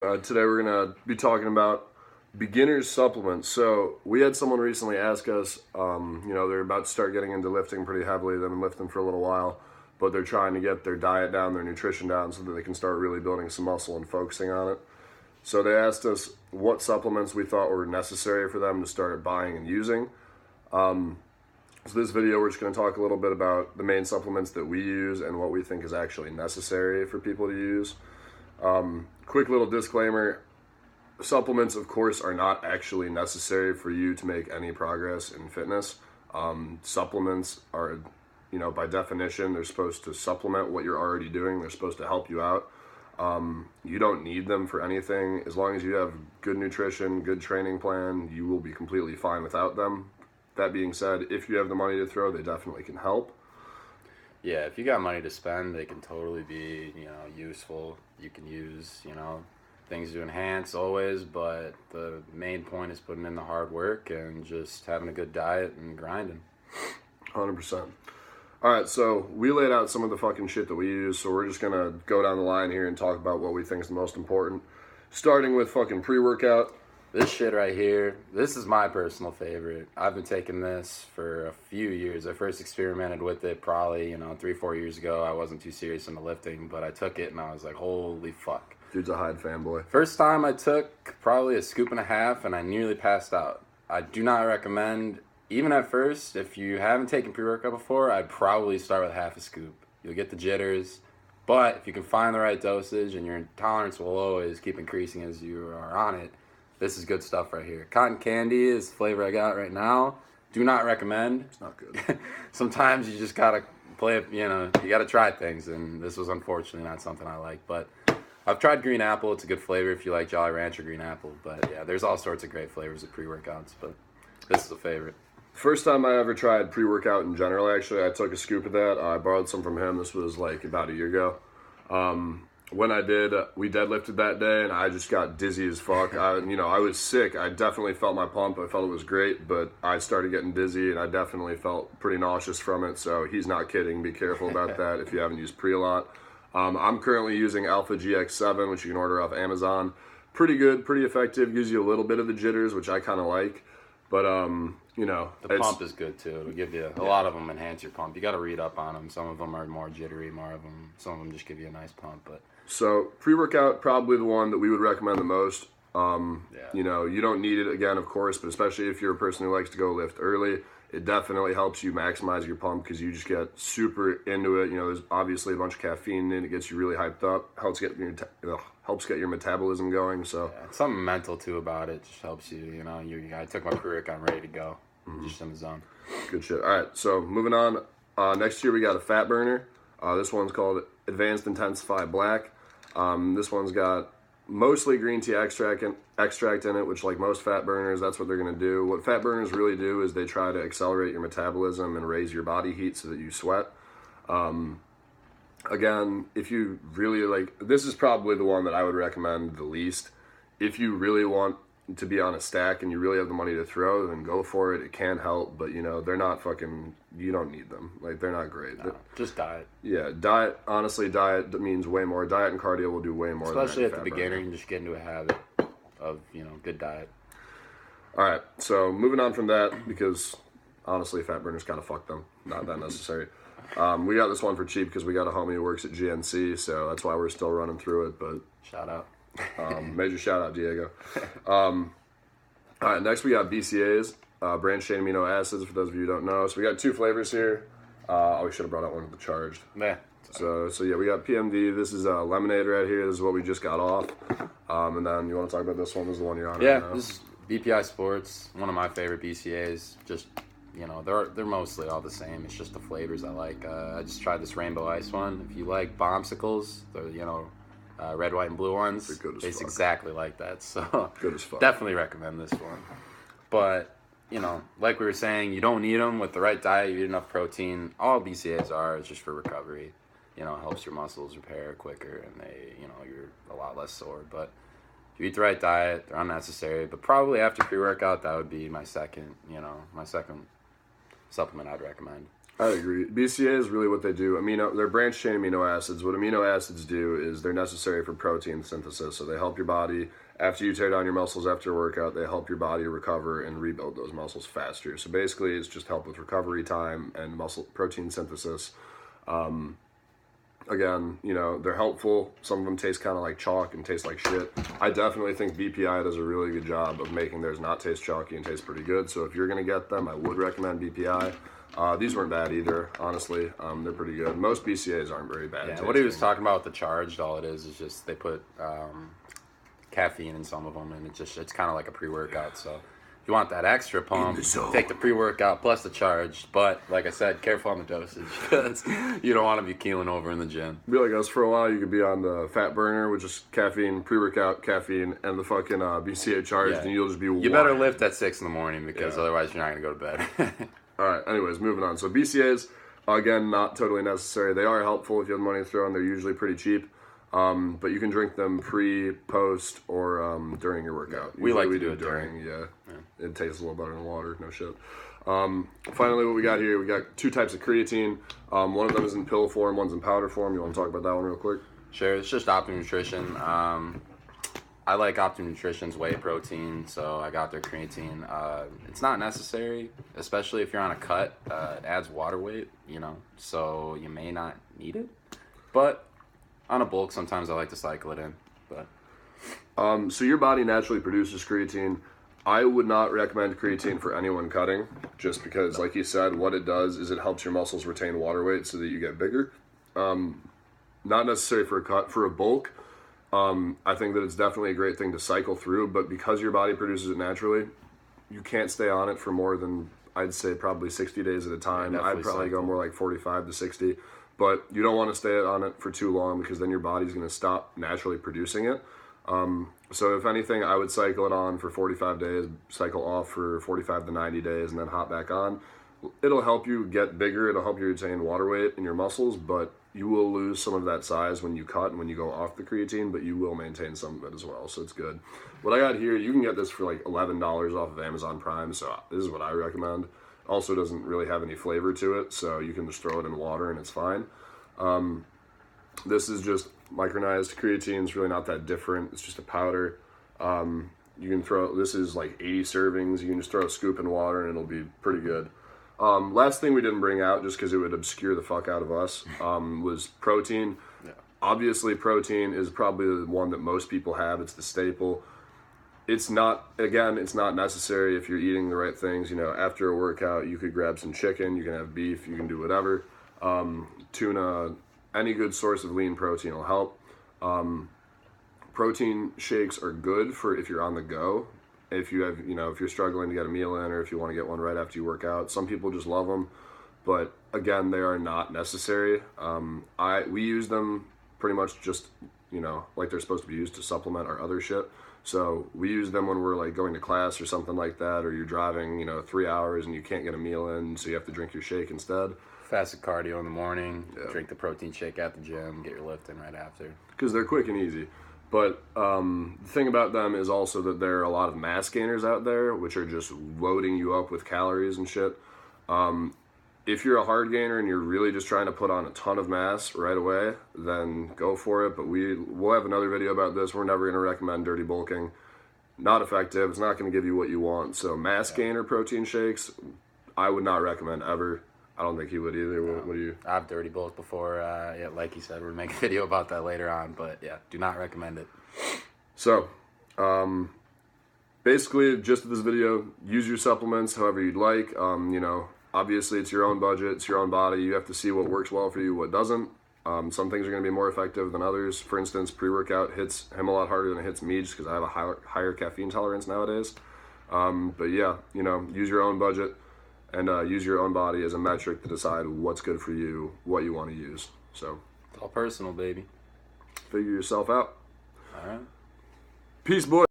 Today we're going to be talking about beginner's supplements. So we had someone recently ask us, they're about to start getting into lifting pretty heavily. They've been lifting for a little while, but they're trying to get their diet down, their nutrition down, so that they can start really building some muscle and focusing on it. So they asked us what supplements we thought were necessary for them to start buying and using. So this video, we're just going to talk a little bit about the main supplements that we use and what we think is actually necessary for people to use. Quick little disclaimer, supplements, of course, are not actually necessary for you to make any progress in fitness. Supplements are, by definition, they're supposed to supplement what you're already doing. They're supposed to help you out. You don't need them for anything. As long as you have good nutrition, good training plan, you will be completely fine without them. That being said, if you have the money to throw, they definitely can help. Yeah, if you got money to spend, they can totally be, useful. You can use, things to enhance always, but the main point is putting in the hard work and just having a good diet and grinding. 100%. All right, so we laid out some of the fucking shit that we use, so we're just going to go down the line here and talk about what we think is the most important. Starting with fucking pre-workout. This shit right here, this is my personal favorite. I've been taking this for a few years. I first experimented with it probably, 3-4 years ago. I wasn't too serious into lifting, but I took it and I was like, holy fuck. Dude's a Hyde fanboy. First time I took probably a scoop and a half and I nearly passed out. I do not recommend, even at first, if you haven't taken pre-workout before, I'd probably start with half a scoop. You'll get the jitters, but if you can find the right dosage and your tolerance will always keep increasing as you are on it, this is good stuff right here. Cotton candy is the flavor I got right now. Do not recommend. It's not good. Sometimes you just gotta play it, you gotta try things, and this was unfortunately not something I like. But I've tried green apple. It's a good flavor if you like Jolly Rancher green apple. But yeah, there's all sorts of great flavors of pre-workouts, but this is a favorite. First time I ever tried pre-workout in general, actually, I took a scoop of that. I borrowed some from him. This was like about a year ago. When I did, we deadlifted that day, and I just got dizzy as fuck. I was sick. I definitely felt my pump. I felt it was great, but I started getting dizzy, and I definitely felt pretty nauseous from it. So he's not kidding. Be careful about that if you haven't used pre a lot. I'm currently using Alpha GX7, which you can order off Amazon. Pretty good, pretty effective. Gives you a little bit of the jitters, which I kind of like. But, the pump is good too. It'll give you, a lot of them enhance your pump. You got to read up on them. Some of them are more jittery, some of them just give you a nice pump. But so pre-workout, probably the one that we would recommend the most. You don't need it again, of course, but especially if you're a person who likes to go lift early, it definitely helps you maximize your pump because you just get super into it. There's obviously a bunch of caffeine in it. It gets you really hyped up, helps get your metabolism going. So yeah, something mental too about it. Just helps you. I took my pre-workout, I'm ready to go. Just in the zone. Good shit. All right, so moving on. Next year we got a fat burner. This one's called Advanced Intensify Black. This one's got mostly green tea extract in it, which, like most fat burners, that's what they're going to do. What fat burners really do is they try to accelerate your metabolism and raise your body heat so that you sweat. Again, if you really this is probably the one that I would recommend the least. If you really want to be on a stack and you really have the money to throw, then go for it. It can help, but they're not fucking, you don't need them. They're not great. No, just diet. Yeah, diet, honestly, diet means way more. Diet and cardio will do way more. Especially at the beginner, you can just get into a habit of, good diet. All right, so moving on from that, because honestly, fat burners kind of fuck them. Not that necessary. We got this one for cheap because we got a homie who works at GNC, so that's why we're still running through it, but shout out. Major shout out, Diego. All right, next we got BCAAs, branched chain amino acids, for those of you who don't know. So we got two flavors here. We should have brought out one of the charged. Yeah. So yeah, we got PMD. This is lemonade right here. This is what we just got off. And then you want to talk about this one? This is the one you're on right now. This is BPI Sports, one of my favorite BCAAs. Just, they're mostly all the same. It's just the flavors I like. I just tried this Rainbow Ice one. If you like bombsicles, red, white, and blue ones, it's exactly like that. So good as fuck. Definitely recommend this one. But, like we were saying, you don't need them with the right diet. You eat enough protein. All BCAAs are is just for recovery. It helps your muscles repair quicker, and you're a lot less sore. But if you eat the right diet, they're unnecessary. But probably after pre-workout, that would be my second supplement I'd recommend. I agree. BCA is really what they do. They're branched chain amino acids. What amino acids do is they're necessary for protein synthesis. So they help your body, after you tear down your muscles after a workout, they help your body recover and rebuild those muscles faster. So basically, it's just help with recovery time and muscle protein synthesis. Again, they're helpful. Some of them taste kind of like chalk and taste like shit. I definitely think BPI does a really good job of making theirs not taste chalky and taste pretty good. So if you're going to get them, I would recommend BPI. These weren't bad either, honestly. They're pretty good. Most BCAs aren't very bad. Yeah, what he was talking about with the charged, all it is just they put caffeine in some of them, and it's kind of like a pre-workout. So if you want that extra pump, take the pre-workout plus the charged. But like I said, careful on the dosage because you don't want to be keeling over in the gym. Be like us for a while. You could be on the fat burner, which is caffeine, pre-workout, caffeine, and the fucking BCA charged, and you'll just be. You better lift at 6 a.m. because otherwise you're not gonna go to bed. All right. Anyways, moving on. So BCAs, again, not totally necessary. They are helpful if you have money to throw in. They're usually pretty cheap. But you can drink them pre, post, or during your workout. We do it during. Yeah. It tastes a little better than water. No shit. Finally, what we got here, we got 2 types of creatine. One of them is in pill form, one's in powder form. You want to talk about that one real quick? Sure. It's just Optimum Nutrition. I like Optimum Nutrition's whey protein, so I got their creatine. It's not necessary, especially if you're on a cut. It adds water weight, so you may not need it. But on a bulk, sometimes I like to cycle it in. But so your body naturally produces creatine. I would not recommend creatine for anyone cutting, just because, like you said, what it does is it helps your muscles retain water weight so that you get bigger. Not necessary for a cut. For a bulk, I think that it's definitely a great thing to cycle through, but because your body produces it naturally, you can't stay on it for more than, I'd say, probably 60 days at a time. I'd probably go more like 45 to 60, but you don't want to stay on it for too long because then your body's going to stop naturally producing it. So if anything, I would cycle it on for 45 days, cycle off for 45 to 90 days, and then hop back on. It'll help you get bigger. It'll help you retain water weight in your muscles, but you will lose some of that size when you cut and when you go off the creatine, but you will maintain some of it as well, so it's good. What I got here, you can get this for like $11 off of Amazon Prime, so this is what I recommend. Also doesn't really have any flavor to it, so you can just throw it in water and it's fine. This is just micronized creatine. It's really not that different. It's just a powder. You can throw, this is like 80 servings. You can just throw a scoop in water and it'll be pretty good. Last thing we didn't bring out, just because it would obscure the fuck out of us, was protein. Yeah. Obviously, protein is probably the one that most people have. It's the staple. It's not necessary if you're eating the right things. After a workout, you could grab some chicken. You can have beef. You can do whatever. Tuna, any good source of lean protein will help. Protein shakes are good for if you're on the go. If you have, if you're struggling to get a meal in, or if you want to get one right after you work out. Some people just love them, but again, they are not necessary. We use them pretty much just, like they're supposed to be used to supplement our other shit. So we use them when we're like going to class or something like that, or you're driving, 3 hours and you can't get a meal in, so you have to drink your shake instead. Fasted cardio in the morning, drink the protein shake at the gym, get your lift in right after. Because they're quick and easy. But the thing about them is also that there are a lot of mass gainers out there, which are just loading you up with calories and shit. If you're a hard gainer and you're really just trying to put on a ton of mass right away, then go for it. But we'll have another video about this. We're never going to recommend dirty bulking. Not effective. It's not going to give you what you want. So mass gainer protein shakes, I would not recommend ever. I don't think he would either. What do you? I've dirty bulked before. Like you said, we'll make a video about that later on. But yeah, do not recommend it. So, basically, just this video, use your supplements however you'd like. Obviously it's your own budget, it's your own body. You have to see what works well for you, what doesn't. Some things are going to be more effective than others. For instance, pre-workout hits him a lot harder than it hits me just because I have a higher caffeine tolerance nowadays. But yeah, use your own budget. And use your own body as a metric to decide what's good for you, what you want to use. So it's all personal, baby. Figure yourself out. All right. Peace, boys.